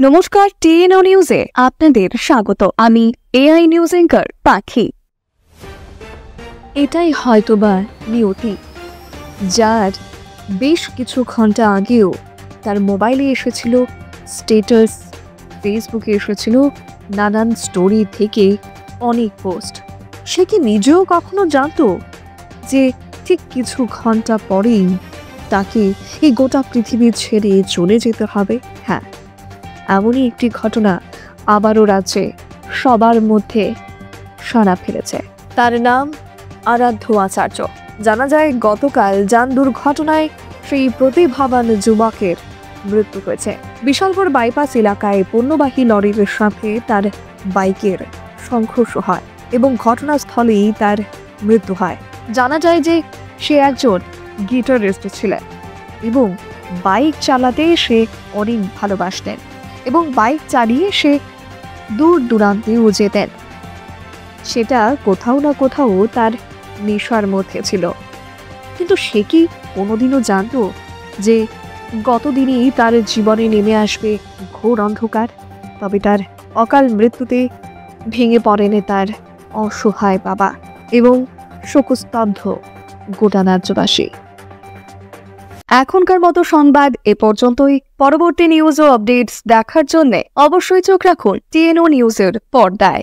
নমস্কার, টিএনও নিউজে আপনাদের স্বাগত। আমি এআই নিউজ অ্যাঙ্কার পাখি। এটাই হয়তোবা নিয়তি, যার বেশ কিছু ঘন্টা আগেও তার মোবাইলে এসেছিল স্ট্যাটাস, ফেসবুকে এসেছিল নানান স্টোরি থেকে অনেক পোস্ট। সে কি নিজেও কখনো জানতো যে ঠিক কিছু ঘন্টা পরেই তাকে এই গোটা পৃথিবী ছেড়ে চলে যেতে হবে? হ্যাঁ, এমনই একটি ঘটনা আবারও রাজ্যে সবার মধ্যে সাড়া ফেলেছে। তার নাম আরাধ্য আচার্য। জানা যায় গতকাল যান দুর্ঘটনায় সেই প্রতিভাবান যুবকের মৃত্যু হয়েছে। বিশালগড় বাইপাস এলাকায় পণ্যবাহী লরির সাথে তার বাইকের সংঘর্ষ হয় এবং ঘটনাস্থলেই তার মৃত্যু হয়। জানা যায় যে সে একজন গিটারিস্ট ছিলেন এবং বাইক চালাতে সে অনেক ভালোবাসতেন এবং বাইক চালিয়ে সে দূর দূরান্তেও যেতেন। সেটা কোথাও না কোথাও তার নেশার মধ্যে ছিল। কিন্তু সে কি কোনোদিনও জানতো যে গতদিনই তার জীবনে নেমে আসবে ঘোর অন্ধকার? তবে তার অকাল মৃত্যুতে ভেঙে পড়েন তার অসহায় বাবা এবং শোকস্তব্ধ গোটা রাজ্যবাসী। এখনকার মতো সংবাদ এ পর্যন্তই। পরবর্তী নিউজ ও আপডেটস দেখার জন্য অবশ্যই চোখ রাখুন টিএনও নিউজের পর্দায়।